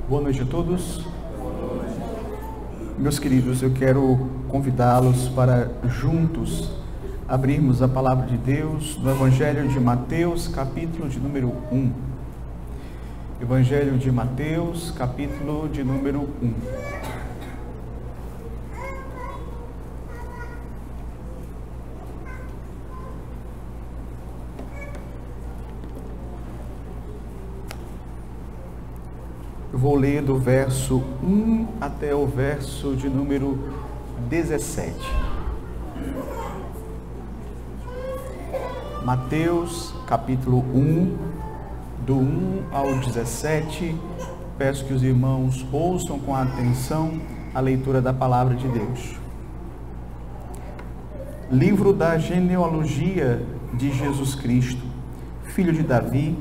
Boa noite a todos. Meus queridos, eu quero convidá-los para juntos abrirmos a palavra de Deus no Evangelho de Mateus, capítulo de número 1. Evangelho de Mateus, capítulo de número 1. Eu vou ler do verso 1 até o verso de número 17. Mateus, capítulo 1, do 1 ao 17. Peço que os irmãos ouçam com atenção a leitura da palavra de Deus. Livro da genealogia de Jesus Cristo, filho de Davi,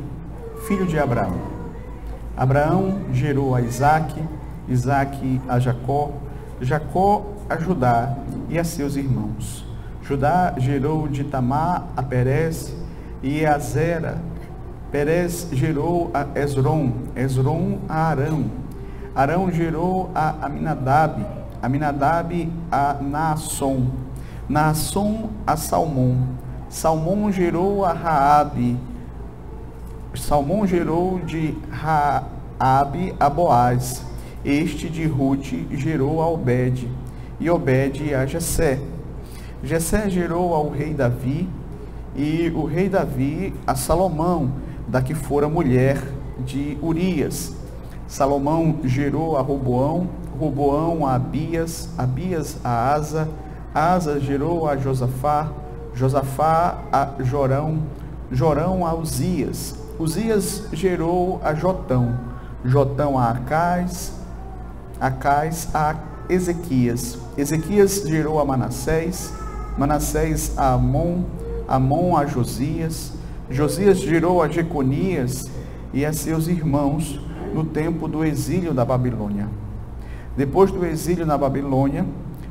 filho de Abraão. Abraão gerou a Isaque, Isaque a Jacó, Jacó a Judá e a seus irmãos. Judá gerou de Tamar a Perez e a Zera. Perez gerou a Esrom, Esrom a Arão. Arão gerou a Aminadab, Aminadab a Naasson, Naasson a Salmão. Salmão gerou a Raabe, Salmão gerou de Raabe a Boaz. Este de Ruth gerou a Obed, e Obed a Jessé. Jessé gerou ao rei Davi, e o rei Davi a Salomão, da que fora mulher de Urias. Salomão gerou a Roboão, Roboão a Abias, Abias a Asa, Asa gerou a Josafá, Josafá a Jorão, Jorão a Uzias. Uzias gerou a Jotão, Jotão a Acais, Acais a Ezequias. Ezequias gerou a Manassés, Manassés a Amon, Amon a Josias. Josias gerou a Jeconias e a seus irmãos no tempo do exílio da Babilônia. Depois do exílio na Babilônia,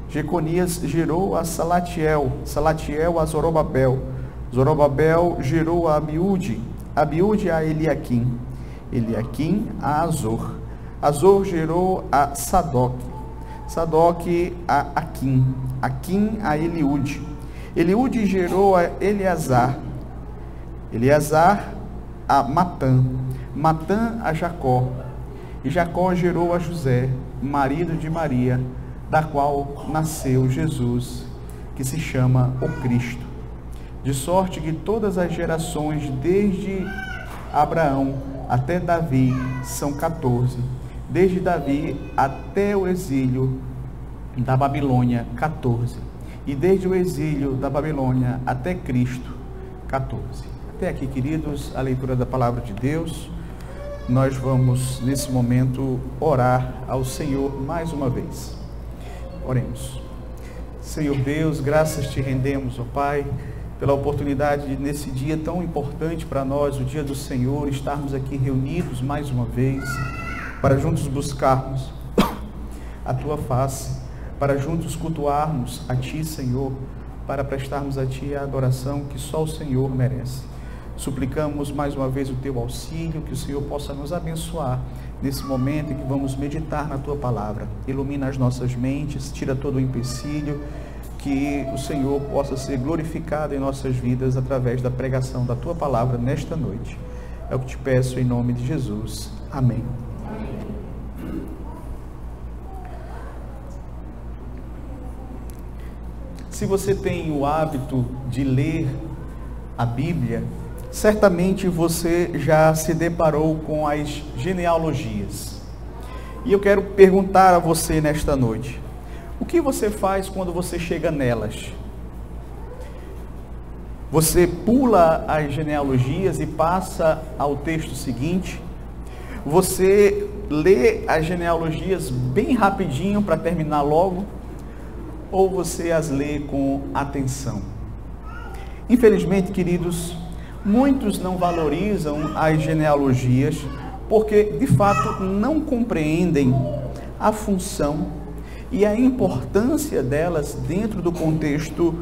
Jeconias gerou a Salatiel, Salatiel a Zorobabel. Zorobabel gerou a Abiúde, Abiúde a Eliaquim, Eliaquim a Azor. Azor gerou a Sadoc, Sadoc a Aquim, Aquim a Eliúde. Eliúde gerou a Eleazar, Eleazar a Matã, Matã a Jacó. E Jacó gerou a José, marido de Maria, da qual nasceu Jesus, que se chama o Cristo. De sorte que todas as gerações, desde Abraão até Davi, são 14. Desde Davi até o exílio da Babilônia, 14. E desde o exílio da Babilônia até Cristo, 14. Até aqui, queridos, a leitura da palavra de Deus. Nós vamos, nesse momento, orar ao Senhor mais uma vez. Oremos. Senhor Deus, graças te rendemos, ó Pai, pela oportunidade de, nesse dia tão importante para nós, o dia do Senhor, estarmos aqui reunidos mais uma vez, para juntos buscarmos a Tua face, para juntos cultuarmos a Ti, Senhor, para prestarmos a Ti a adoração que só o Senhor merece. Suplicamos mais uma vez o Teu auxílio, que o Senhor possa nos abençoar nesse momento em que vamos meditar na Tua palavra. Ilumina as nossas mentes, tira todo o empecilho, que o Senhor possa ser glorificado em nossas vidas através da pregação da Tua palavra nesta noite. É o que te peço em nome de Jesus. Amém. Se você tem o hábito de ler a Bíblia, certamente você já se deparou com as genealogias. E eu quero perguntar a você nesta noite: o que você faz quando você chega nelas? Você pula as genealogias e passa ao texto seguinte? Você lê as genealogias bem rapidinho para terminar logo? Ou você as lê com atenção? Infelizmente, queridos, muitos não valorizam as genealogias porque, de fato, não compreendem a função e a importância delas dentro do contexto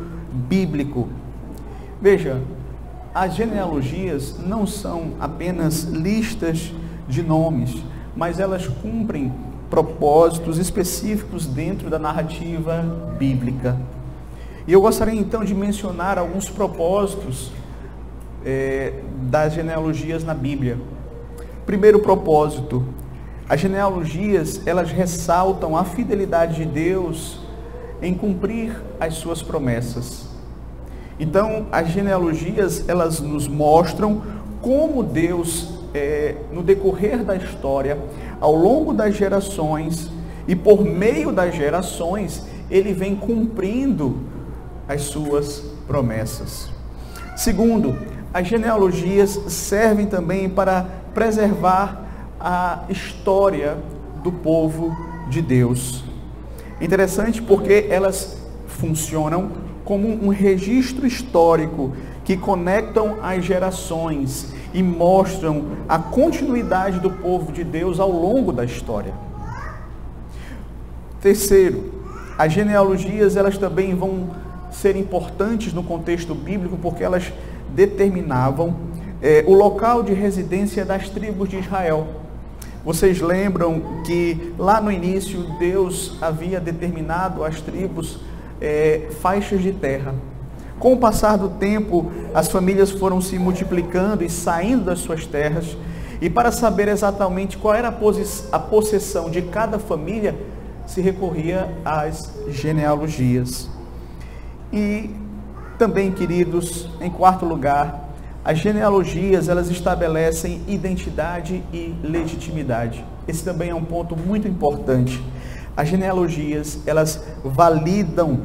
bíblico. Veja, as genealogias não são apenas listas de nomes, mas elas cumprem propósitos específicos dentro da narrativa bíblica. E eu gostaria então de mencionar alguns propósitos das genealogias na Bíblia. Primeiro propósito: as genealogias, elas ressaltam a fidelidade de Deus em cumprir as suas promessas. Então, as genealogias, elas nos mostram como Deus, no decorrer da história, ao longo das gerações e por meio das gerações, Ele vem cumprindo as suas promessas. Segundo, as genealogias servem também para preservar a história do povo de Deus. Interessante porque elas funcionam como um registro histórico que conectam as gerações e mostram a continuidade do povo de Deus ao longo da história. Terceiro, as genealogias, elas também vão ser importantes no contexto bíblico porque elas determinavam o local de residência das tribos de Israel. Vocês lembram que lá no início Deus havia determinado às tribos faixas de terra. Com o passar do tempo, as famílias foram se multiplicando e saindo das suas terras, e para saber exatamente qual era a possessão de cada família, se recorria às genealogias. E também, queridos, em quarto lugar, as genealogias, elas estabelecem identidade e legitimidade. Esse também é um ponto muito importante. As genealogias, elas validam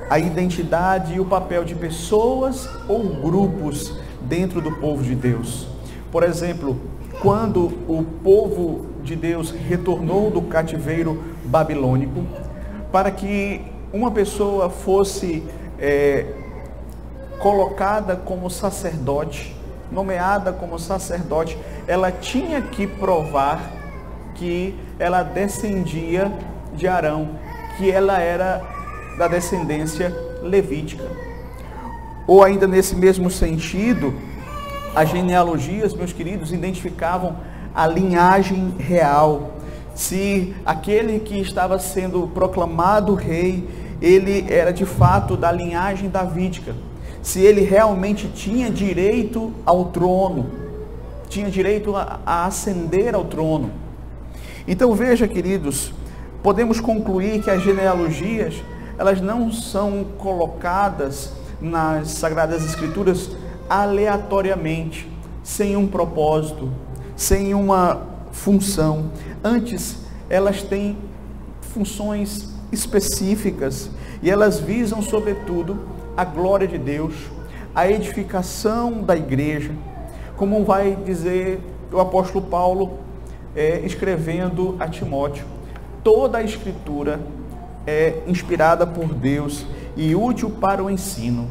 a identidade e o papel de pessoas ou grupos dentro do povo de Deus. Por exemplo, quando o povo de Deus retornou do cativeiro babilônico, para que uma pessoa fosse colocada como sacerdote, nomeada como sacerdote, ela tinha que provar que ela descendia de Arão, que ela era da descendência levítica. Ou ainda nesse mesmo sentido, as genealogias, meus queridos, identificavam a linhagem real. Se aquele que estava sendo proclamado rei, ele era de fato da linhagem davídica, se ele realmente tinha direito ao trono, tinha direito a ascender ao trono. Então veja, queridos, podemos concluir que as genealogias, elas não são colocadas nas Sagradas Escrituras aleatoriamente, sem um propósito, sem uma função. Antes, elas têm funções específicas e elas visam, sobretudo, a glória de Deus, a edificação da igreja, como vai dizer o apóstolo Paulo escrevendo a Timóteo. Toda a Escritura é inspirada por Deus e útil para o ensino.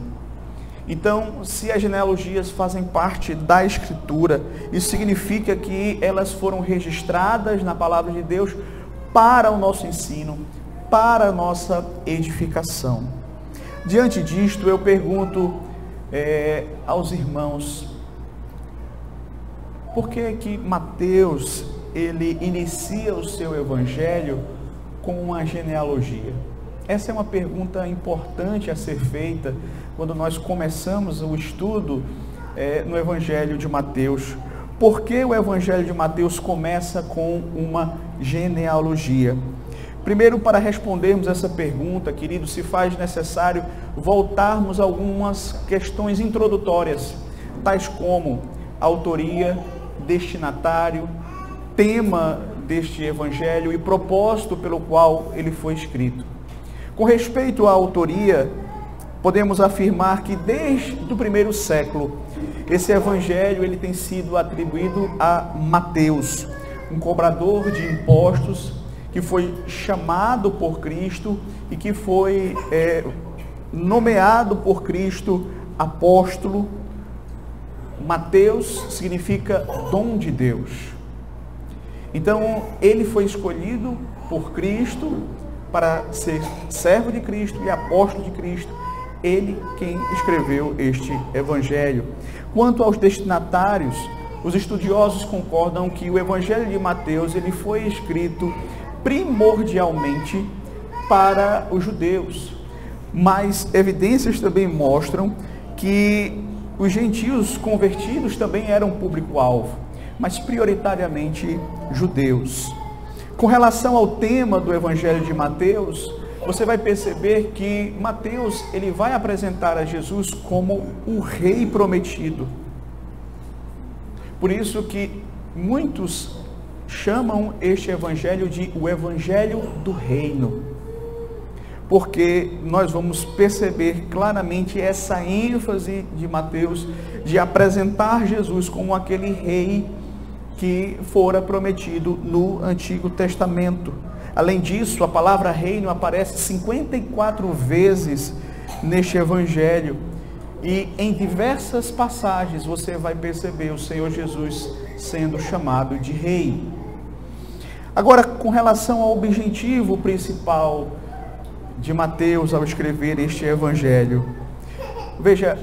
Então, se as genealogias fazem parte da Escritura, isso significa que elas foram registradas na palavra de Deus para o nosso ensino, para a nossa edificação. Diante disto, eu pergunto aos irmãos, por que Mateus, ele inicia o seu evangelho com uma genealogia? Essa é uma pergunta importante a ser feita quando nós começamos o estudo no evangelho de Mateus. Por que o evangelho de Mateus começa com uma genealogia? Primeiro, para respondermos essa pergunta, querido, se faz necessário voltarmos a algumas questões introdutórias, tais como autoria, destinatário, tema deste evangelho e propósito pelo qual ele foi escrito. Com respeito à autoria, podemos afirmar que desde o primeiro século, esse evangelho ele tem sido atribuído a Mateus, um cobrador de impostos que foi chamado por Cristo e que foi nomeado por Cristo apóstolo. Mateus significa dom de Deus. Então, ele foi escolhido por Cristo para ser servo de Cristo e apóstolo de Cristo. Ele quem escreveu este evangelho. Quanto aos destinatários, os estudiosos concordam que o Evangelho de Mateus ele foi escrito primordialmente para os judeus, mas evidências também mostram que os gentios convertidos também eram público-alvo, mas prioritariamente judeus. Com relação ao tema do Evangelho de Mateus, você vai perceber que Mateus ele vai apresentar a Jesus como o rei prometido. Por isso que muitos chamam este evangelho de o evangelho do reino, porque nós vamos perceber claramente essa ênfase de Mateus de apresentar Jesus como aquele rei que fora prometido no Antigo Testamento. Além disso, a palavra reino aparece 54 vezes neste evangelho, e em diversas passagens você vai perceber o Senhor Jesus sendo chamado de rei. Agora, com relação ao objetivo principal de Mateus ao escrever este evangelho, veja,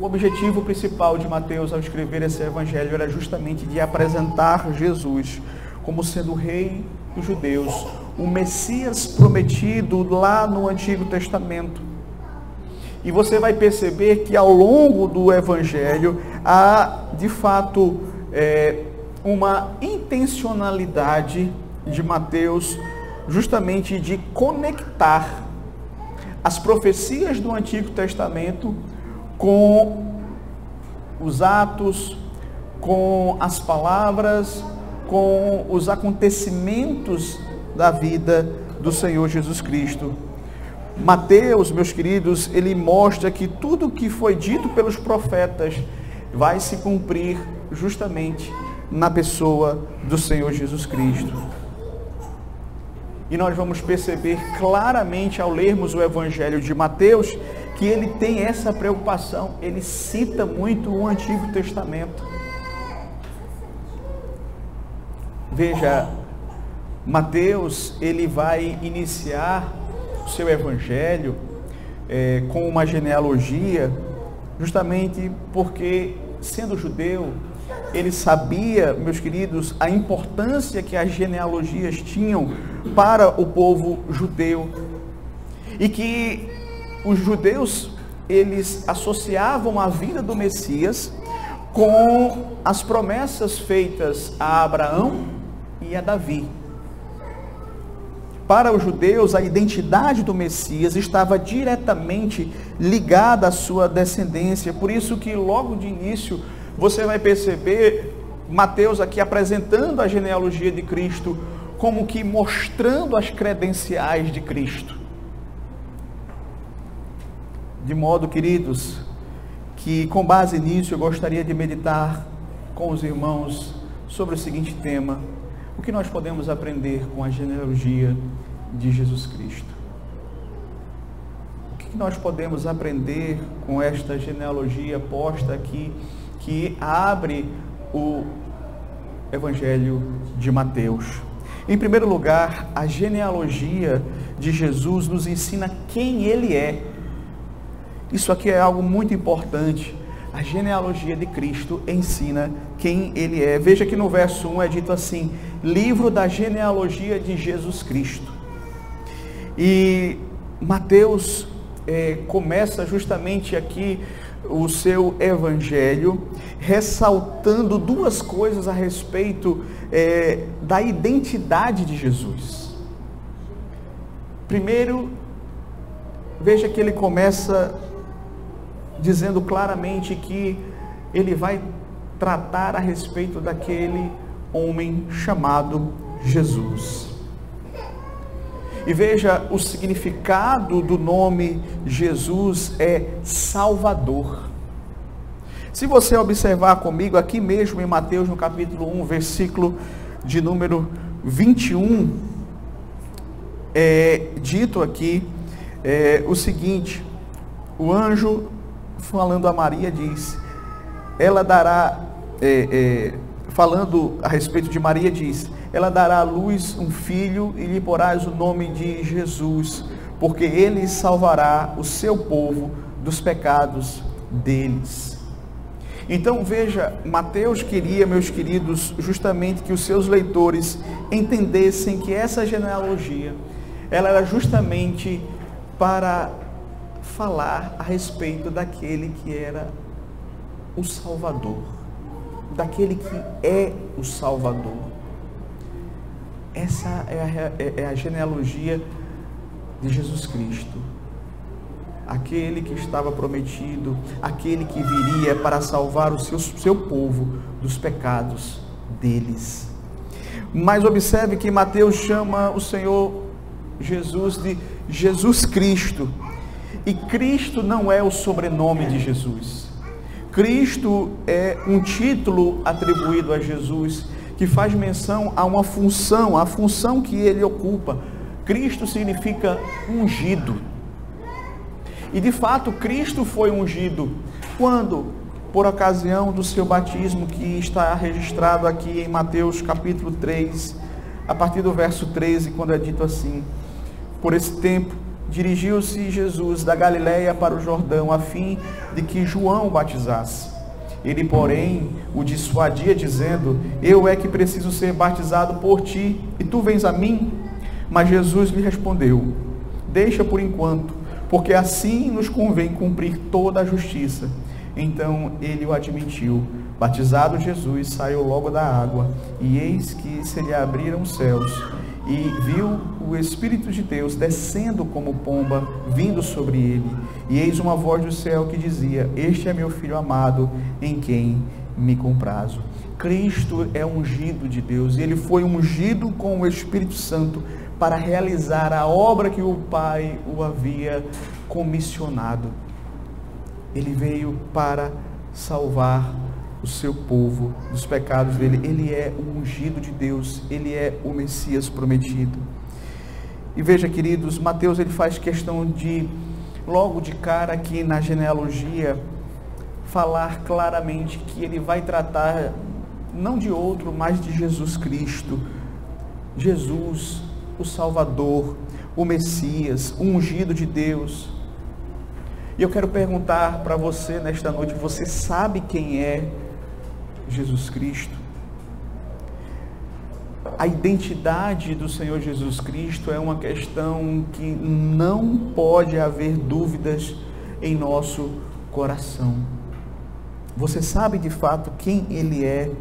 o objetivo principal de Mateus ao escrever esse evangelho era justamente de apresentar Jesus como sendo o rei dos judeus, o Messias prometido lá no Antigo Testamento. E você vai perceber que ao longo do evangelho há de fato uma intencionalidade de Mateus justamente de conectar as profecias do Antigo Testamento com os atos, com as palavras, com os acontecimentos da vida do Senhor Jesus Cristo. Mateus, meus queridos, ele mostra que tudo que foi dito pelos profetas vai se cumprir justamente na pessoa do Senhor Jesus Cristo. E nós vamos perceber claramente ao lermos o Evangelho de Mateus que ele tem essa preocupação, ele cita muito o Antigo Testamento. Veja, Mateus, ele vai iniciar o seu evangelho com uma genealogia, justamente porque, sendo judeu, ele sabia, meus queridos, a importância que as genealogias tinham para o povo judeu, e que os judeus, eles associavam a vida do Messias com as promessas feitas a Abraão e a Davi. Para os judeus, a identidade do Messias estava diretamente ligada à sua descendência. Por isso que logo de início você vai perceber Mateus aqui apresentando a genealogia de Cristo, como que mostrando as credenciais de Cristo. De modo, queridos, que com base nisso eu gostaria de meditar com os irmãos sobre o seguinte tema: o que nós podemos aprender com a genealogia de Jesus Cristo? O que nós podemos aprender com esta genealogia posta aqui, que abre o Evangelho de Mateus? Em primeiro lugar, a genealogia de Jesus nos ensina quem ele é. Isso aqui é algo muito importante. A genealogia de Cristo ensina quem ele é. Veja que no verso 1 é dito assim: livro da genealogia de Jesus Cristo. E Mateus começa justamente aqui o seu evangelho ressaltando duas coisas a respeito da identidade de Jesus. Primeiro, veja que ele começa dizendo claramente que ele vai tratar a respeito daquele homem chamado Jesus. E veja, o significado do nome Jesus é Salvador. Se você observar comigo aqui mesmo em Mateus, no capítulo 1, versículo de número 21, é dito aqui o seguinte: o anjo falando a Maria diz, ela dará, falando a respeito de Maria, diz: ela dará à luz um filho e lhe porás o nome de Jesus, porque ele salvará o seu povo dos pecados deles. Então veja, Mateus queria, meus queridos, justamente que os seus leitores entendessem que essa genealogia, ela era justamente para falar a respeito daquele que era o Salvador, daquele que é o Salvador. Essa é a genealogia de Jesus Cristo, aquele que estava prometido, aquele que viria para salvar o seu povo dos pecados deles. Mas observe que Mateus chama o Senhor Jesus de Jesus Cristo, e Cristo não é o sobrenome de Jesus. Cristo é um título atribuído a Jesus, que faz menção a uma função, a função que ele ocupa. Cristo significa ungido. E de fato, Cristo foi ungido quando? Por ocasião do seu batismo, que está registrado aqui em Mateus capítulo 3, a partir do verso 13, quando é dito assim: por esse tempo, dirigiu-se Jesus da Galiléia para o Jordão, a fim de que João o batizasse. Ele, porém, o dissuadia, dizendo: eu é que preciso ser batizado por ti, e tu vens a mim? Mas Jesus lhe respondeu: deixa por enquanto, porque assim nos convém cumprir toda a justiça. Então ele o admitiu. Batizado Jesus, saiu logo da água, e eis que se lhe abriram os céus, e viu o Espírito de Deus descendo como pomba, vindo sobre ele. E eis uma voz do céu que dizia: este é meu Filho amado, em quem me comprazo. Cristo é ungido de Deus, e ele foi ungido com o Espírito Santo para realizar a obra que o Pai o havia comissionado. Ele veio para salvar o seu povo dos pecados dele. Ele é o ungido de Deus, ele é o Messias prometido. E veja, queridos, Mateus ele faz questão de, logo de cara aqui na genealogia, falar claramente que ele vai tratar não de outro, mas de Jesus Cristo. Jesus, o Salvador, o Messias, o ungido de Deus. E eu quero perguntar para você nesta noite: você sabe quem é Jesus Cristo? A identidade do Senhor Jesus Cristo é uma questão que não pode haver dúvidas em nosso coração. Você sabe de fato quem Ele é?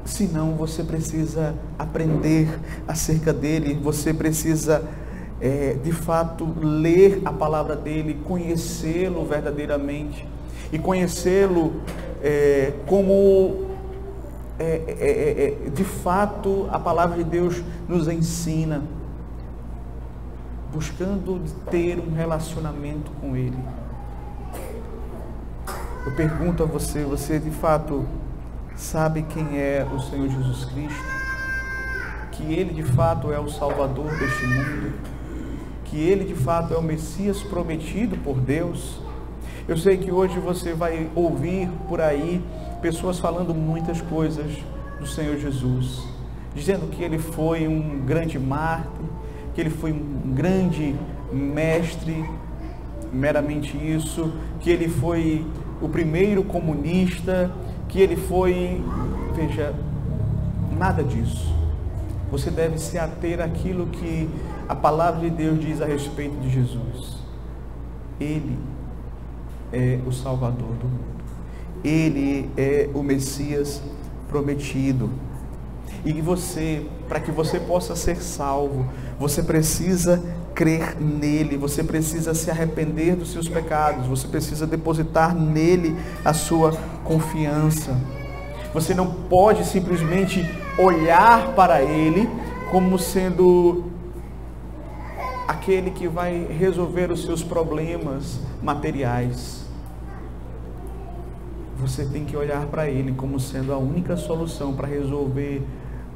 Senão você precisa aprender acerca dele, você precisa de fato ler a palavra dele, conhecê-lo verdadeiramente, e conhecê-lo como de fato a palavra de Deus nos ensina, buscando ter um relacionamento com ele. Eu pergunto a você: você de fato sabe quem é o Senhor Jesus Cristo? Que Ele de fato é o Salvador deste mundo? Que Ele de fato é o Messias prometido por Deus? Eu sei que hoje você vai ouvir por aí pessoas falando muitas coisas do Senhor Jesus, dizendo que Ele foi um grande mártir, que Ele foi um grande mestre, meramente isso, que Ele foi o primeiro comunista, que Ele foi... Veja, nada disso. Você deve se ater àquilo que a palavra de Deus diz a respeito de Jesus. Ele é o Salvador do mundo. Ele é o Messias prometido. E você, para que você possa ser salvo, você precisa crer nele, você precisa se arrepender dos seus pecados, você precisa depositar nele a sua confiança. Você não pode simplesmente olhar para ele como sendo aquele que vai resolver os seus problemas materiais. Você tem que olhar para ele como sendo a única solução para resolver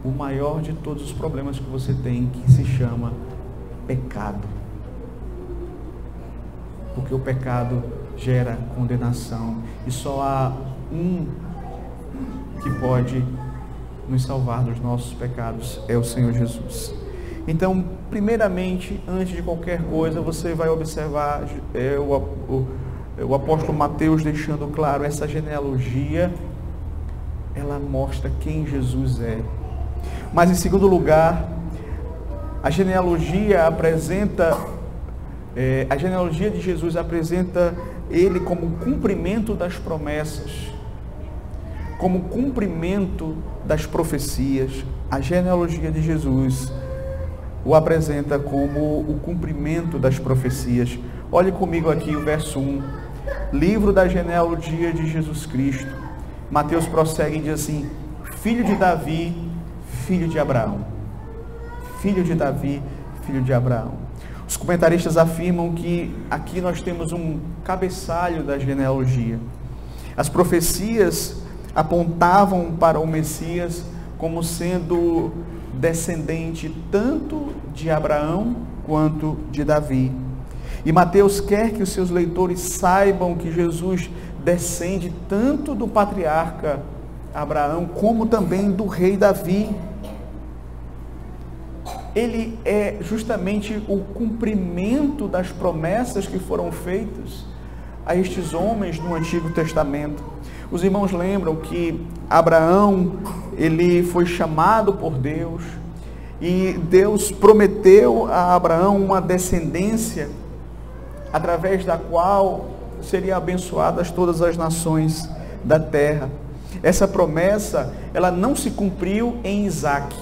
o maior de todos os problemas que você tem, que se chama pecado. Porque o pecado gera condenação, e só há um que pode nos salvar dos nossos pecados, é o Senhor Jesus. Então, primeiramente, antes de qualquer coisa, você vai observar o apóstolo Mateus deixando claro, essa genealogia, ela mostra quem Jesus é. Mas em segundo lugar, a genealogia de Jesus apresenta ele como cumprimento das promessas, como cumprimento das profecias. A genealogia de Jesus o apresenta como o cumprimento das profecias. Olhe comigo aqui o verso 1, livro da genealogia de Jesus Cristo. Mateus prossegue e diz assim: filho de Davi, filho de Abraão. Filho de Davi, filho de Abraão. Os comentaristas afirmam que aqui nós temos um cabeçalho da genealogia. As profecias apontavam para o Messias como sendo descendente tanto de Abraão quanto de Davi. E Mateus quer que os seus leitores saibam que Jesus descende tanto do patriarca Abraão como também do rei Davi. Ele é justamente o cumprimento das promessas que foram feitas a estes homens no Antigo Testamento. Os irmãos lembram que Abraão, ele foi chamado por Deus, e Deus prometeu a Abraão uma descendência através da qual seriam abençoadas todas as nações da terra. Essa promessa, ela não se cumpriu em Isaque.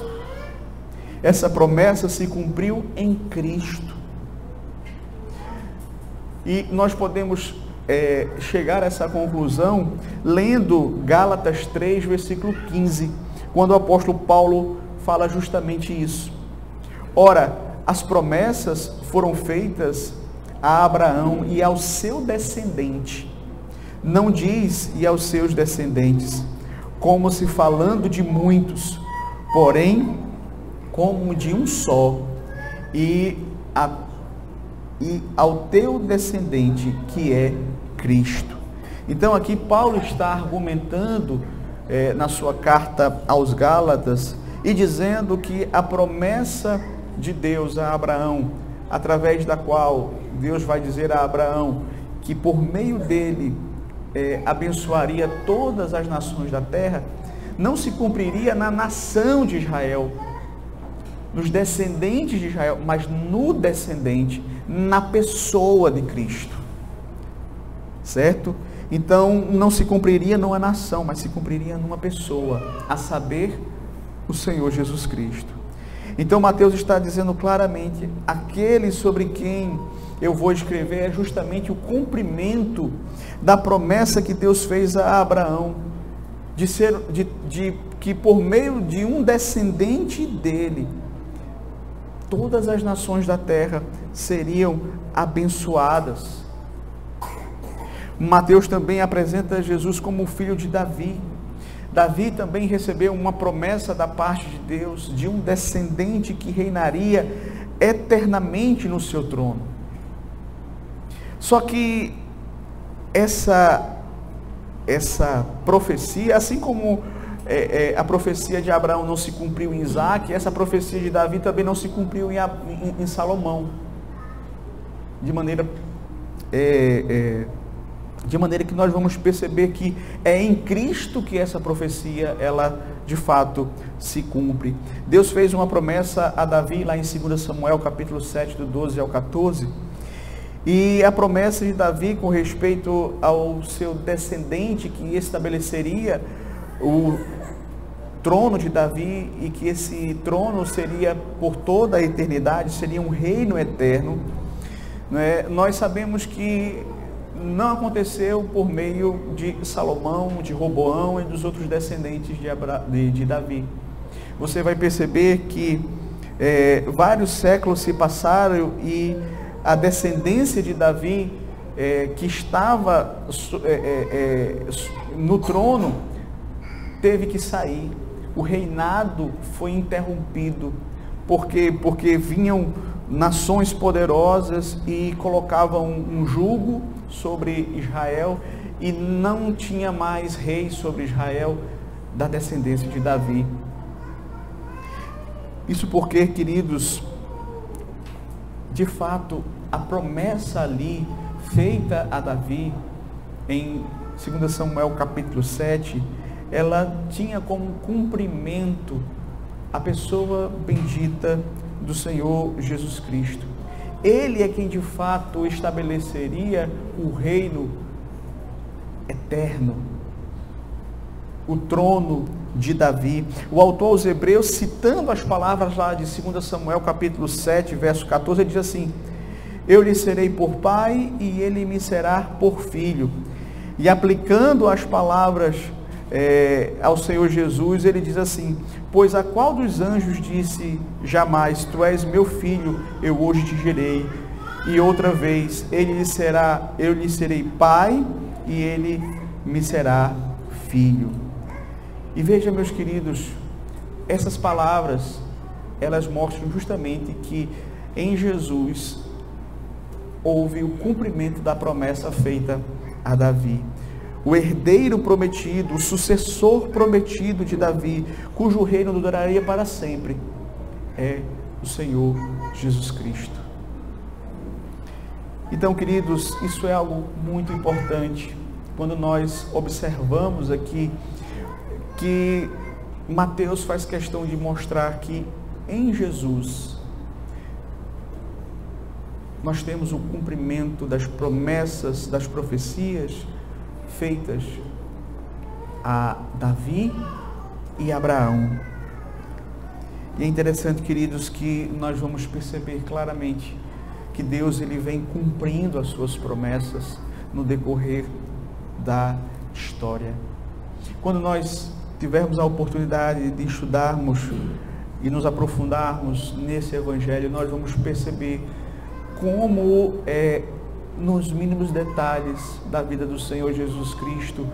Essa promessa se cumpriu em Cristo. E nós podemos chegar a essa conclusão lendo Gálatas 3, versículo 15, quando o apóstolo Paulo fala justamente isso. Ora, as promessas foram feitas a Abraão e ao seu descendente. Não diz e aos seus descendentes, como se falando de muitos, porém como de um só, e ao teu descendente, que é Cristo. Então aqui Paulo está argumentando na sua carta aos Gálatas e dizendo que a promessa de Deus a Abraão, através da qual Deus vai dizer a Abraão que por meio dele abençoaria todas as nações da terra, não se cumpriria na nação de Israel, nos descendentes de Israel, mas no descendente, na pessoa de Cristo, certo? Então não se cumpriria numa nação, mas se cumpriria numa pessoa, a saber, o Senhor Jesus Cristo. Então Mateus está dizendo claramente, aquele sobre quem eu vou escrever é justamente o cumprimento da promessa que Deus fez a Abraão, de que por meio de um descendente dele, todas as nações da terra seriam abençoadas. Mateus também apresenta Jesus como o filho de Davi. Davi também recebeu uma promessa da parte de Deus, de um descendente que reinaria eternamente no seu trono. Só que essa profecia, assim como a profecia de Abraão não se cumpriu em Isaque, essa profecia de Davi também não se cumpriu em Salomão, de maneira que nós vamos perceber que é em Cristo que essa profecia, ela de fato se cumpre. Deus fez uma promessa a Davi lá em 2 Samuel capítulo 7, do 12 ao 14, e a promessa de Davi com respeito ao seu descendente que estabeleceria o trono de Davi, e que esse trono seria por toda a eternidade, seria um reino eterno, né? Nós sabemos que não aconteceu por meio de Salomão, de Roboão e dos outros descendentes de Davi. Você vai perceber que vários séculos se passaram e a descendência de Davi, que estava no trono, teve que sair. O reinado foi interrompido, porque vinham nações poderosas e colocavam um jugo sobre Israel, e não tinha mais rei sobre Israel da descendência de Davi. Isso porque, queridos, de fato, a promessa ali feita a Davi, em 2 Samuel capítulo 7, ela tinha como cumprimento a pessoa bendita do Senhor Jesus Cristo. Ele é quem de fato estabeleceria o reino eterno, o trono de Davi. O autor aos Hebreus, citando as palavras lá de 2 Samuel capítulo 7, verso 14, ele diz assim: eu lhe serei por pai e ele me será por filho. E aplicando as palavras ao Senhor Jesus, ele diz assim: pois a qual dos anjos disse jamais, tu és meu filho, eu hoje te gerei? E outra vez, eu lhe serei pai e ele me será filho. E veja, meus queridos, essas palavras, elas mostram justamente que em Jesus houve o cumprimento da promessa feita a Davi. O herdeiro prometido, o sucessor prometido de Davi, cujo reino duraria para sempre, é o Senhor Jesus Cristo. Então, queridos, isso é algo muito importante quando nós observamos aqui que Mateus faz questão de mostrar que em Jesus nós temos o cumprimento das promessas, das profecias feitas a Davi e Abraão. E é interessante, queridos, que nós vamos perceber claramente que Deus ele vem cumprindo as suas promessas no decorrer da história. Quando nós tivermos a oportunidade de estudarmos e nos aprofundarmos nesse evangelho, nós vamos perceber como nos mínimos detalhes da vida do Senhor Jesus Cristo,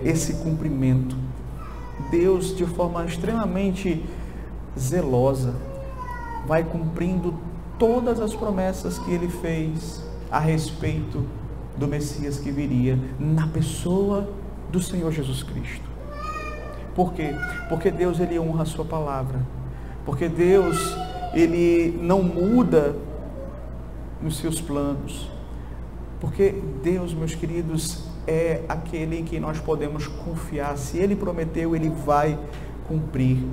esse cumprimento. Deus, de forma extremamente zelosa, vai cumprindo todas as promessas que Ele fez a respeito do Messias que viria na pessoa do Senhor Jesus Cristo. Por quê? Porque Deus ele honra a sua palavra. Porque Deus ele não muda nos seus planos. Porque Deus, meus queridos, é aquele em quem nós podemos confiar. Se Ele prometeu, Ele vai cumprir.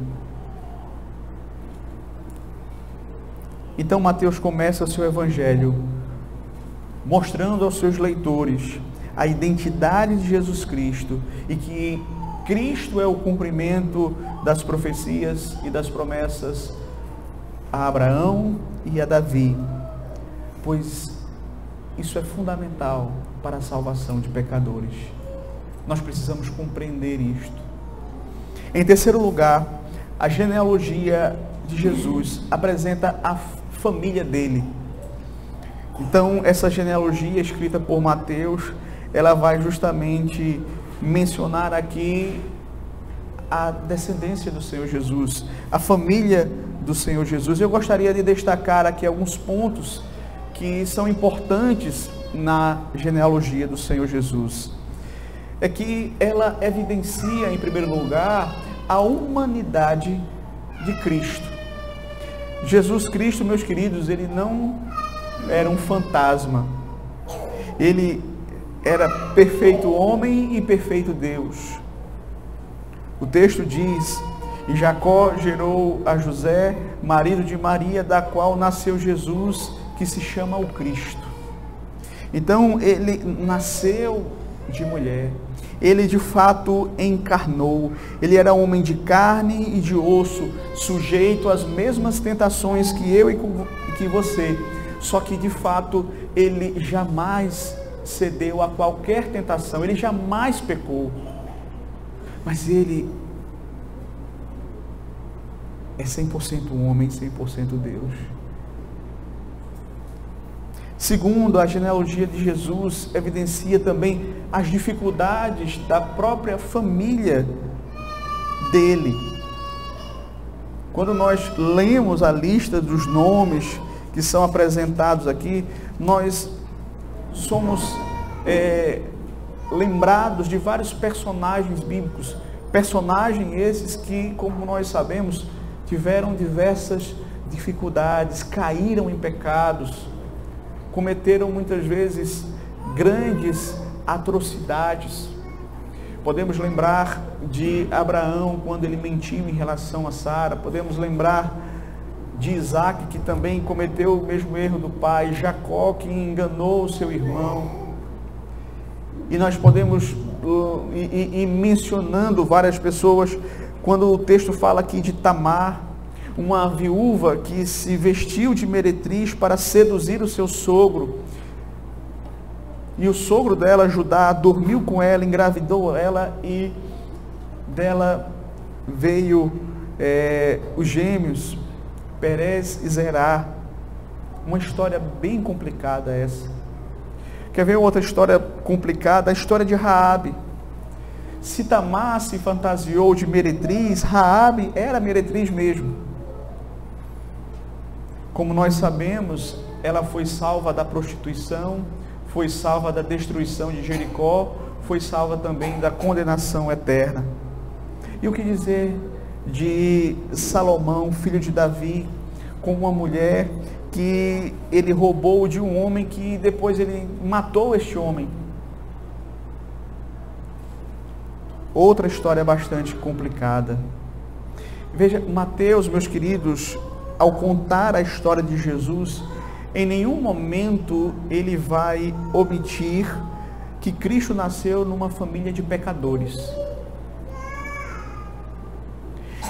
Então Mateus começa o seu evangelho mostrando aos seus leitores a identidade de Jesus Cristo e que Cristo é o cumprimento das profecias e das promessas a Abraão e a Davi, pois isso é fundamental para a salvação de pecadores. Nós precisamos compreender isto. Em terceiro lugar, a genealogia de Jesus apresenta a família dele. Então, essa genealogia escrita por Mateus, ela vai justamente mencionar aqui a descendência do Senhor Jesus, a família do Senhor Jesus. Eu gostaria de destacar aqui alguns pontos que são importantes na genealogia do Senhor Jesus. É que ela evidencia, em primeiro lugar, a humanidade de Cristo. Jesus Cristo, meus queridos, ele não era um fantasma. Ele era perfeito homem e perfeito Deus. O texto diz: e Jacó gerou a José, marido de Maria, da qual nasceu Jesus, que se chama o Cristo. Então, ele nasceu de mulher. Ele de fato encarnou. Ele era homem de carne e de osso, sujeito às mesmas tentações que eu e que você. Só que de fato ele jamais cedeu a qualquer tentação. Ele jamais pecou. Mas ele é 100% homem, 100% Deus. Segundo, a genealogia de Jesus evidencia também as dificuldades da própria família dele. Quando nós lemos a lista dos nomes que são apresentados aqui, nós somos lembrados de vários personagens bíblicos. Personagens esses que, como nós sabemos, tiveram diversas dificuldades, caíram em pecados. cometeram muitas vezes grandes atrocidades. Podemos lembrar de Abraão, quando ele mentiu em relação a Sara. Podemos lembrar de Isaac, que também cometeu o mesmo erro do pai. Jacó, que enganou o seu irmão. E nós podemos ir mencionando várias pessoas, quando o texto fala aqui de Tamar, uma viúva que se vestiu de meretriz para seduzir o seu sogro. E o sogro dela, Judá, dormiu com ela, engravidou ela, e dela veio os gêmeos, Perez e Zerá. Uma história bem complicada essa. Quer ver outra história complicada? A história de Raabe. Se Tamar se fantasiou de meretriz, Raabe era meretriz mesmo. Como nós sabemos, ela foi salva da prostituição, foi salva da destruição de Jericó, foi salva também da condenação eterna. E o que dizer de Salomão, filho de Davi, com uma mulher que ele roubou de um homem, que depois ele matou este homem? Outra história bastante complicada. Veja, Mateus, meus queridos, ao contar a história de Jesus, em nenhum momento ele vai omitir que Cristo nasceu numa família de pecadores.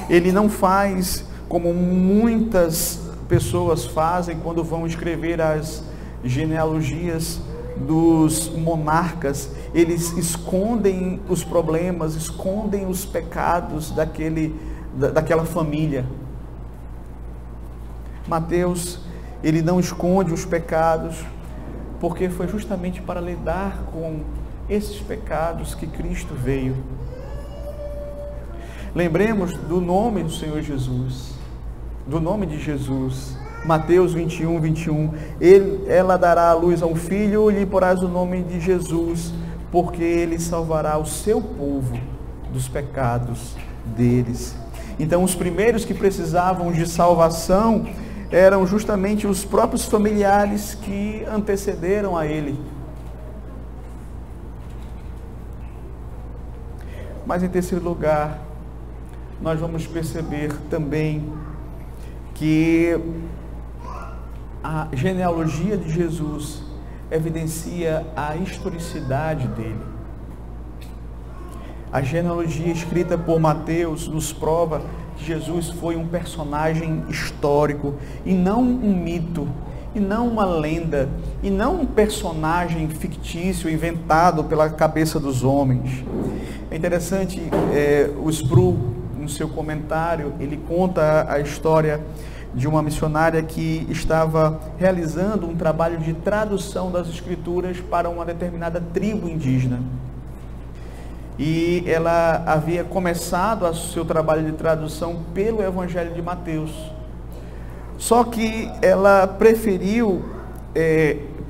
Ele não faz como muitas pessoas fazem quando vão escrever as genealogias dos monarcas. Eles escondem os problemas, escondem os pecados daquela família. Mateus, ele não esconde os pecados, porque foi justamente para lidar com esses pecados que Cristo veio. Lembremos do nome do Senhor Jesus, do nome de Jesus. Mateus 21, 21. Ela dará à luz a um filho e lhe porás o nome de Jesus, porque ele salvará o seu povo dos pecados deles. Então, os primeiros que precisavam de salvação eram justamente os próprios familiares que antecederam a ele. Mas, em terceiro lugar, nós vamos perceber também que a genealogia de Jesus evidencia a historicidade dele. A genealogia escrita por Mateus nos prova que Jesus foi um personagem histórico e não um mito, e não uma lenda, e não um personagem fictício inventado pela cabeça dos homens. É interessante, o Sproul, no seu comentário, ele conta a história de uma missionária que estava realizando um trabalho de tradução das escrituras para uma determinada tribo indígena. E ela havia começado o seu trabalho de tradução pelo Evangelho de Mateus. Só que ela preferiu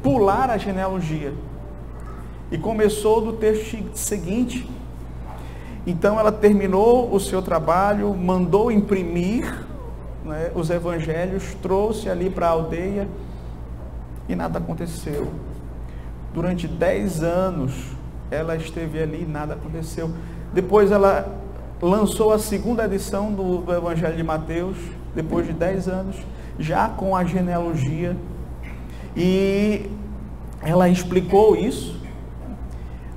pular a genealogia e começou do texto seguinte. Então ela terminou o seu trabalho, mandou imprimir, né, os evangelhos, trouxe ali para a aldeia e nada aconteceu. Durante 10 anos ela esteve ali e nada aconteceu. Depois ela lançou a segunda edição do Evangelho de Mateus, depois de 10 anos, já com a genealogia, e ela explicou isso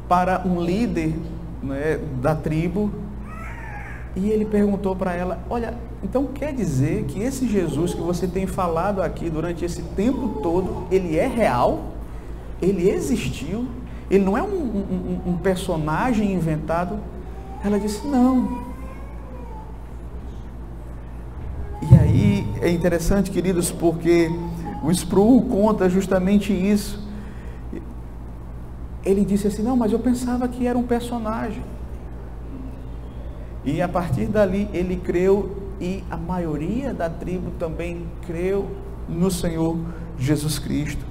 para um líder, né, da tribo, e ele perguntou para ela: olha, então quer dizer que esse Jesus que você tem falado aqui durante esse tempo todo, ele é real? Ele existiu? Ele não é um personagem inventado? Ela disse: não. E aí é interessante, queridos, porque o Sproul conta justamente isso. Ele disse assim: não, mas eu pensava que era um personagem. E a partir dali ele creu, e a maioria da tribo também creu no Senhor Jesus Cristo.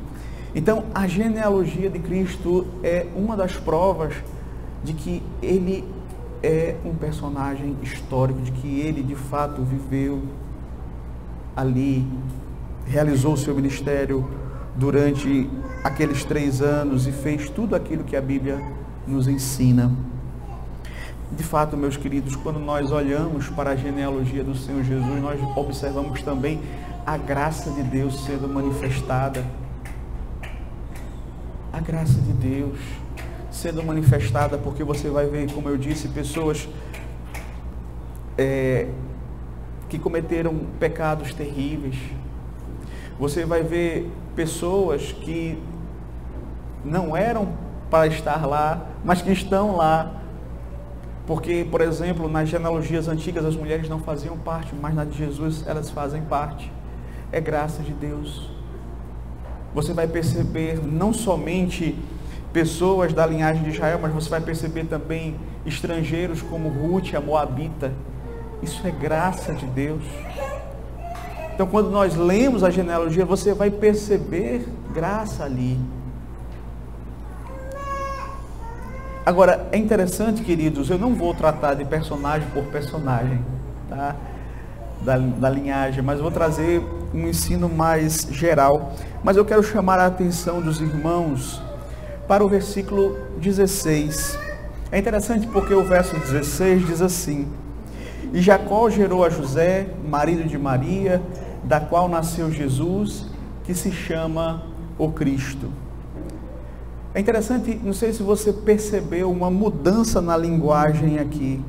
Então, a genealogia de Cristo é uma das provas de que ele é um personagem histórico, de que ele de fato viveu ali, realizou o seu ministério durante aqueles 3 anos e fez tudo aquilo que a Bíblia nos ensina. De fato, meus queridos, quando nós olhamos para a genealogia do Senhor Jesus, nós observamos também a graça de Deus sendo manifestada. A graça de Deus sendo manifestada, porque você vai ver, como eu disse, pessoas que cometeram pecados terríveis. Você vai ver pessoas que não eram para estar lá, mas que estão lá. Porque, por exemplo, nas genealogias antigas as mulheres não faziam parte, mas na de Jesus elas fazem parte. É graça de Deus. Você vai perceber não somente pessoas da linhagem de Israel, mas você vai perceber também estrangeiros como Ruth, a Moabita. Isso é graça de Deus. Então, quando nós lemos a genealogia, você vai perceber graça ali. Agora, é interessante, queridos, eu não vou tratar de personagem por personagem, tá? Da linhagem, mas vou trazer um ensino mais geral. Mas eu quero chamar a atenção dos irmãos para o versículo 16. É interessante porque o verso 16 diz assim: E Jacó gerou a José, marido de Maria, da qual nasceu Jesus, que se chama o Cristo. É interessante, não sei se você percebeu uma mudança na linguagem aqui.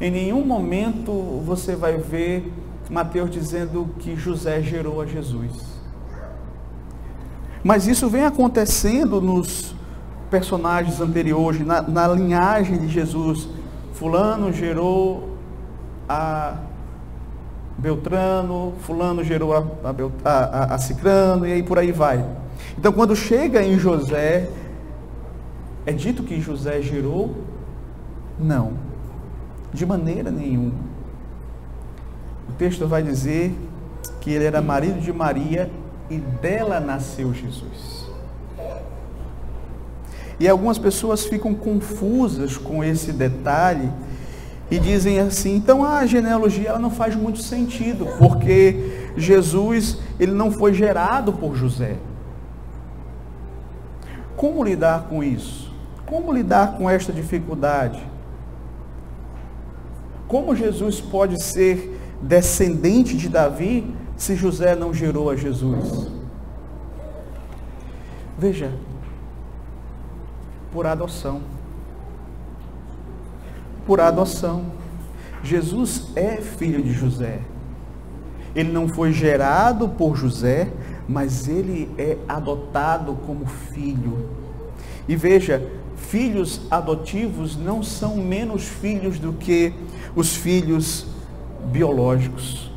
Em nenhum momento você vai ver Mateus dizendo que José gerou a Jesus. Mas isso vem acontecendo nos personagens anteriores, na linhagem de Jesus. Fulano gerou a Beltrano, fulano gerou a Cicrano, e aí por aí vai. Então, quando chega em José, é dito que José gerou? Não, de maneira nenhuma. O texto vai dizer que ele era marido de Maria e dela nasceu Jesus. E algumas pessoas ficam confusas com esse detalhe e dizem assim: então a genealogia ela não faz muito sentido, porque Jesus ele não foi gerado por José. Como lidar com isso? Como lidar com esta dificuldade? Como Jesus pode ser descendente de Davi se José não gerou a Jesus? Veja, por adoção. Por adoção. Jesus é filho de José. Ele não foi gerado por José, mas ele é adotado como filho. E veja, filhos adotivos não são menos filhos do que os filhos biológicos.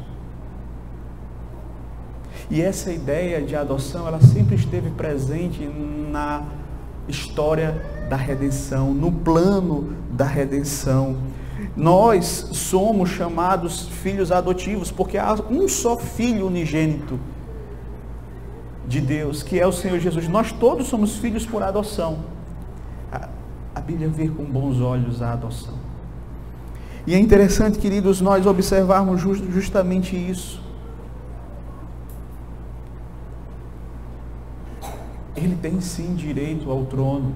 E essa ideia de adoção, ela sempre esteve presente na história da redenção, no plano da redenção. Nós somos chamados filhos adotivos, porque há um só filho unigênito de Deus, que é o Senhor Jesus. Nós todos somos filhos por adoção. A Bíblia vê com bons olhos a adoção. E é interessante, queridos, nós observarmos justamente isso. Ele tem sim direito ao trono.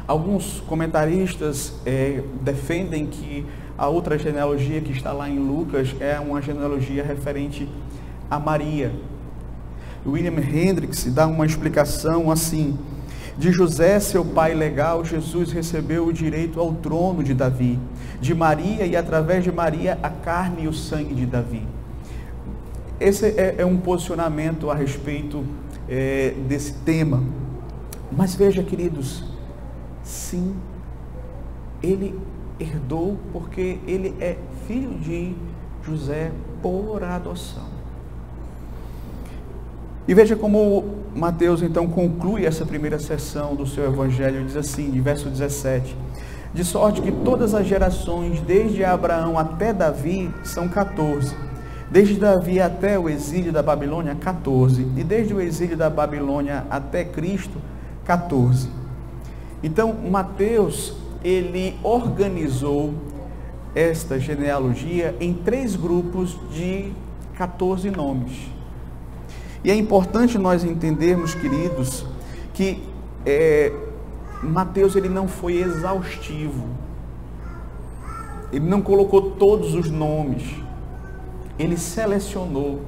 Alguns comentaristas defendem que a outra genealogia que está lá em Lucas é uma genealogia referente a Maria. William Hendricks dá uma explicação assim: de José, seu pai legal, Jesus recebeu o direito ao trono de Davi. De Maria e através de Maria, a carne e o sangue de Davi. Esse é um posicionamento a respeito desse tema. Mas veja, queridos, sim, ele herdou porque ele é filho de José por adoção. E veja como Mateus então conclui essa primeira sessão do seu evangelho. Diz assim, de verso 17: de sorte que todas as gerações, desde Abraão até Davi, são 14. Desde Davi até o exílio da Babilônia, 14. E desde o exílio da Babilônia até Cristo, 14. Então, Mateus, ele organizou esta genealogia em 3 grupos de 14 nomes. E é importante nós entendermos, queridos, que Mateus ele não foi exaustivo. Ele não colocou todos os nomes. Ele selecionou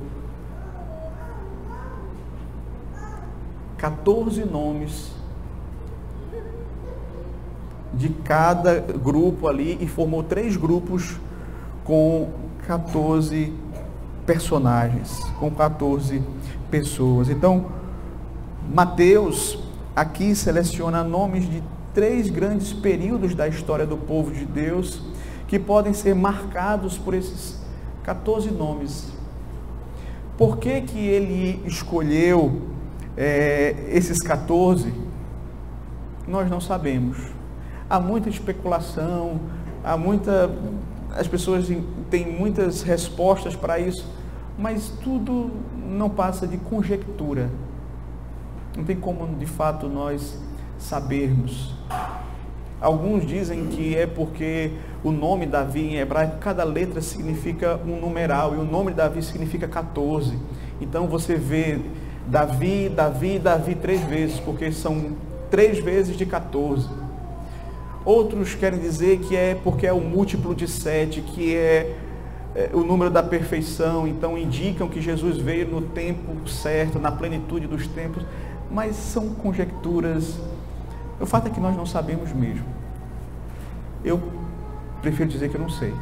14 nomes de cada grupo ali e formou 3 grupos com 14 personagens, com 14 pessoas. Então, Mateus aqui seleciona nomes de 3 grandes períodos da história do povo de Deus que podem ser marcados por esses 14 nomes. Por que que ele escolheu esses 14? Nós não sabemos. Há muita especulação, as pessoas têm muitas respostas para isso, mas tudo não passa de conjectura. Não tem como, de fato, nós sabermos. Alguns dizem que é porque o nome Davi em hebraico, cada letra significa um numeral, e o nome de Davi significa 14. Então você vê Davi, Davi, Davi 3 vezes, porque são 3 vezes de 14. Outros querem dizer que é porque é o múltiplo de 7, que é o número da perfeição, então indicam que Jesus veio no tempo certo, na plenitude dos tempos, mas são conjecturas. O fato é que nós não sabemos mesmo. Eu prefiro dizer que eu não sei.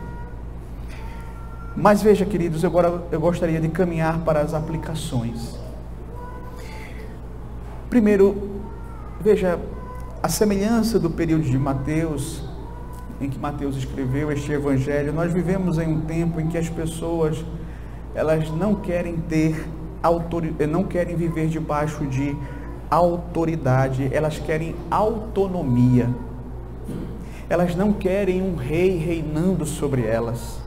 Mas veja, queridos, agora eu gostaria de caminhar para as aplicações. Primeiro, veja, a semelhança do período de Mateus, em que Mateus escreveu este evangelho, nós vivemos em um tempo em que as pessoas, elas não querem não querem viver debaixo de autoridade, elas querem autonomia. Elas não querem um rei reinando sobre elas.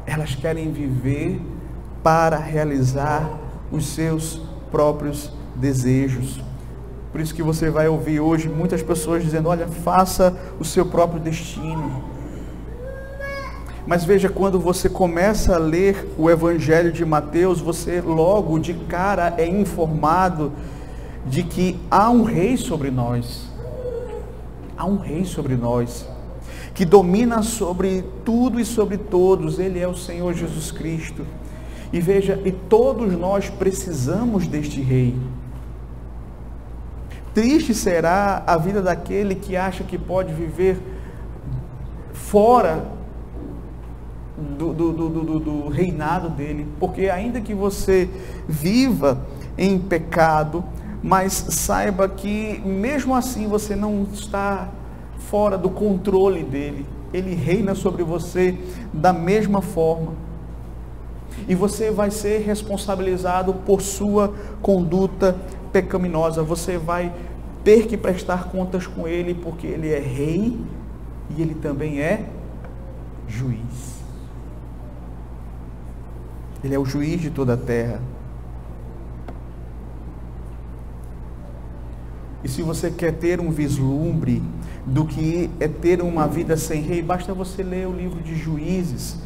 Elas querem viver para realizar os seus próprios desejos. Por isso que você vai ouvir hoje muitas pessoas dizendo: olha, faça o seu próprio destino. Mas veja, quando você começa a ler o Evangelho de Mateus, você logo de cara é informado de que há um rei sobre nós. Há um rei sobre nós, que domina sobre tudo e sobre todos. Ele é o Senhor Jesus Cristo. E veja, e todos nós precisamos deste rei. Triste será a vida daquele que acha que pode viver fora do reinado dele, porque ainda que você viva em pecado, mas saiba que mesmo assim você não está fora do controle dele. Ele reina sobre você da mesma forma. E você vai ser responsabilizado por sua conduta pecaminosa. Você vai ter que prestar contas com ele, porque ele é rei e ele também é juiz. Ele é o juiz de toda a terra. E se você quer ter um vislumbre do que é ter uma vida sem rei, basta você ler o livro de Juízes.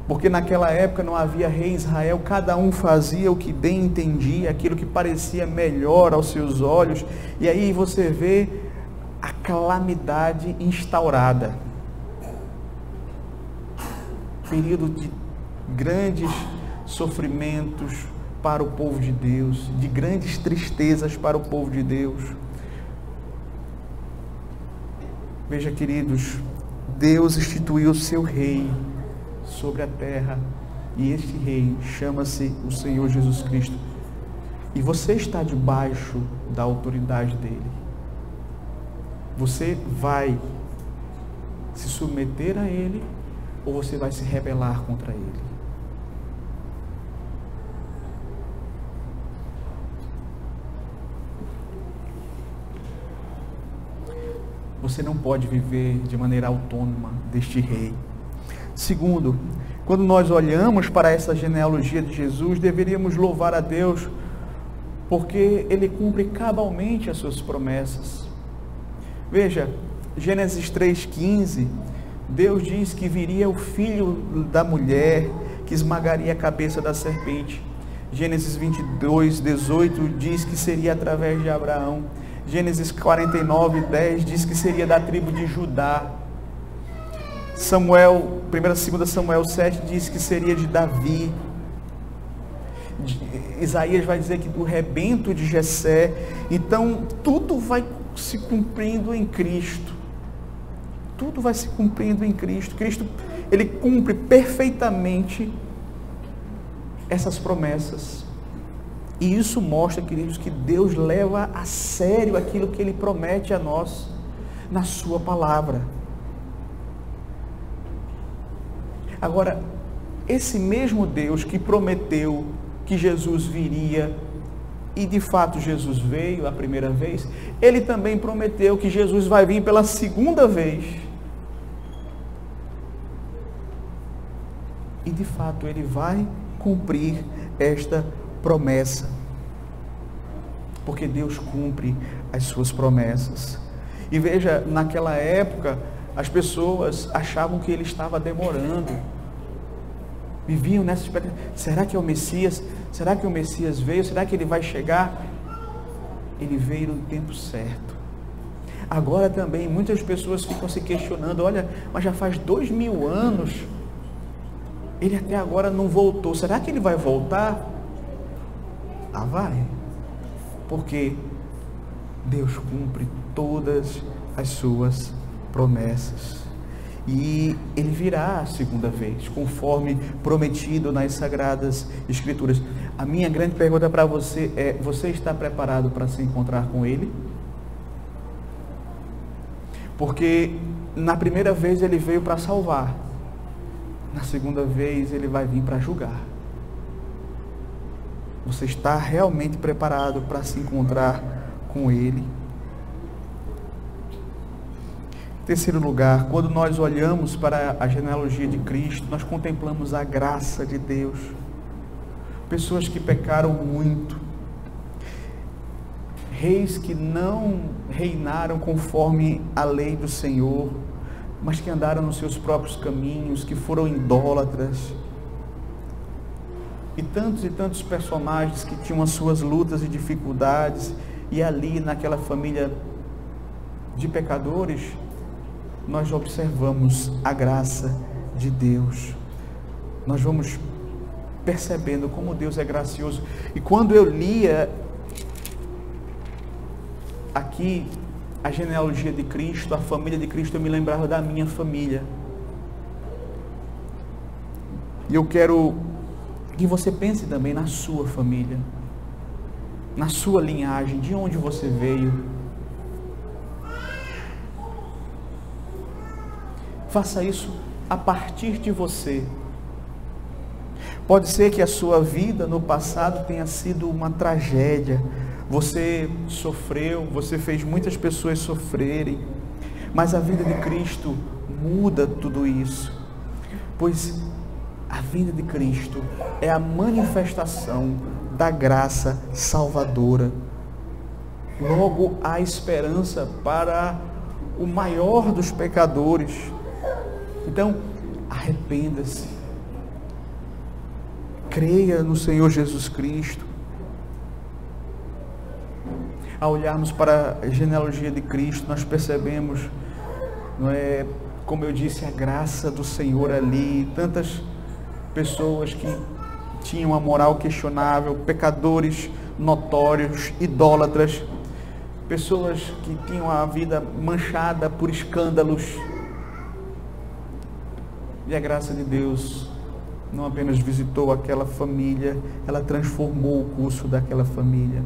Porque naquela época não havia rei em Israel, cada um fazia o que bem entendia, aquilo que parecia melhor aos seus olhos. E aí você vê a calamidade instaurada. Período de grandes sofrimentos para o povo de Deus, de grandes tristezas para o povo de Deus. Veja, queridos, Deus instituiu o seu rei sobre a terra, e este rei chama-se o Senhor Jesus Cristo. E você está debaixo da autoridade dele. Você vai se submeter a ele, ou você vai se rebelar contra ele? Você não pode viver de maneira autônoma deste rei. Segundo, quando nós olhamos para essa genealogia de Jesus, deveríamos louvar a Deus, porque ele cumpre cabalmente as suas promessas. Veja, Gênesis 3,15, Deus diz que viria o filho da mulher, que esmagaria a cabeça da serpente. Gênesis 22, 18 diz que seria através de Abraão. Gênesis 49, 10 diz que seria da tribo de Judá. Samuel, 1 e 2 Samuel 7 diz que seria de Davi. Isaías vai dizer que do rebento de Jessé. Então tudo vai se cumprindo em Cristo. Tudo vai se cumprindo em Cristo. Cristo, ele cumpre perfeitamente essas promessas. E isso mostra, queridos, que Deus leva a sério aquilo que ele promete a nós na sua palavra. Agora, esse mesmo Deus que prometeu que Jesus viria, e de fato Jesus veio a primeira vez, ele também prometeu que Jesus vai vir pela segunda vez. E de fato ele vai cumprir esta promessa. Porque Deus cumpre as suas promessas. E veja, naquela época, as pessoas achavam que ele estava demorando. Viviam nessa expectativa. Será que é o Messias? Será que o Messias veio? Será que ele vai chegar? Ele veio no tempo certo. Agora também, muitas pessoas ficam se questionando, olha, mas já faz 2000 anos, ele até agora não voltou. Será que ele vai voltar? Ah, vai. Porque Deus cumpre todas as suas promessas. E ele virá a segunda vez, conforme prometido nas Sagradas Escrituras. A minha grande pergunta para você é: você está preparado para se encontrar com ele? Porque na primeira vez ele veio para salvar. Na segunda vez ele vai vir para julgar. Você está realmente preparado para se encontrar com ele? Terceiro lugar, quando nós olhamos para a genealogia de Cristo, nós contemplamos a graça de Deus. Pessoas que pecaram muito, reis que não reinaram conforme a lei do Senhor, mas que andaram nos seus próprios caminhos, que foram idólatras. E tantos personagens que tinham as suas lutas e dificuldades, e ali naquela família de pecadores, nós observamos a graça de Deus. Nós vamos percebendo como Deus é gracioso. E quando eu lia aqui a genealogia de Cristo, a família de Cristo, eu me lembrava da minha família. E eu quero que você pense também na sua família, na sua linhagem, de onde você veio. Faça isso a partir de você. Pode ser que a sua vida no passado tenha sido uma tragédia. Você sofreu, você fez muitas pessoas sofrerem. Mas a vida de Cristo muda tudo isso. Pois a vida de Cristo é a manifestação da graça salvadora. Logo, há esperança para o maior dos pecadores. Então, arrependa-se. Creia no Senhor Jesus Cristo. Ao olharmos para a genealogia de Cristo, nós percebemos, não é, como eu disse, a graça do Senhor ali. Tantas pessoas que tinham a moral questionável, pecadores notórios, idólatras, pessoas que tinham a vida manchada por escândalos. E a graça de Deus não apenas visitou aquela família, ela transformou o curso daquela família.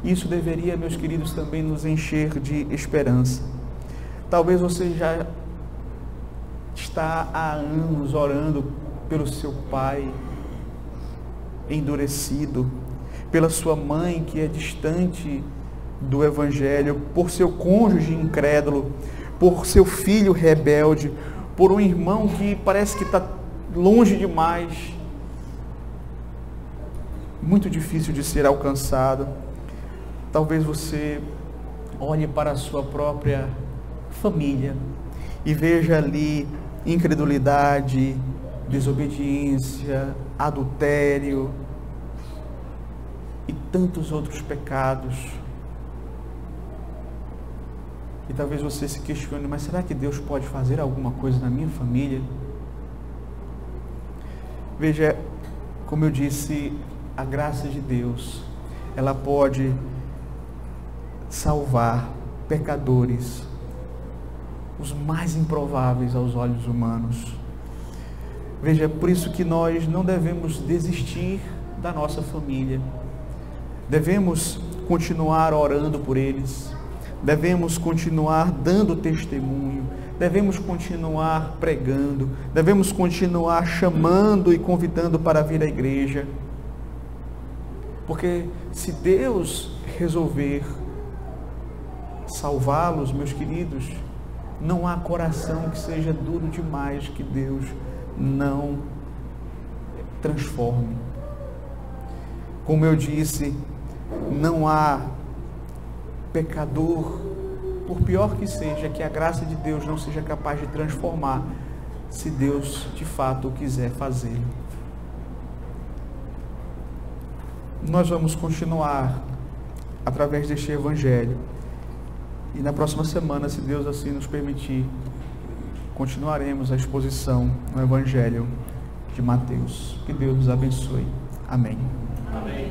Isso deveria, meus queridos, também nos encher de esperança. Talvez você já está há anos orando pelo seu pai endurecido, pela sua mãe que é distante do Evangelho, por seu cônjuge incrédulo, por seu filho rebelde, por um irmão que parece que está longe demais, muito difícil de ser alcançado. Talvez você olhe para a sua própria família e veja ali incredulidade, desobediência, adultério e tantos outros pecados. E talvez você se questione, mas será que Deus pode fazer alguma coisa na minha família? Veja, como eu disse, a graça de Deus, ela pode salvar pecadores, os mais improváveis aos olhos humanos. Veja, por isso que nós não devemos desistir da nossa família. Devemos continuar orando por eles. Devemos continuar dando testemunho. Devemos continuar pregando. Devemos continuar chamando e convidando para vir à igreja. Porque se Deus resolver salvá-los, meus queridos, não há coração que seja duro demais que Deus não transforme. Como eu disse, não há pecador, por pior que seja, que a graça de Deus não seja capaz de transformar, se Deus de fato quiser fazê-lo. Nós vamos continuar através deste evangelho. E na próxima semana, se Deus assim nos permitir, continuaremos a exposição no Evangelho de Mateus. Que Deus nos abençoe. Amém. Amém.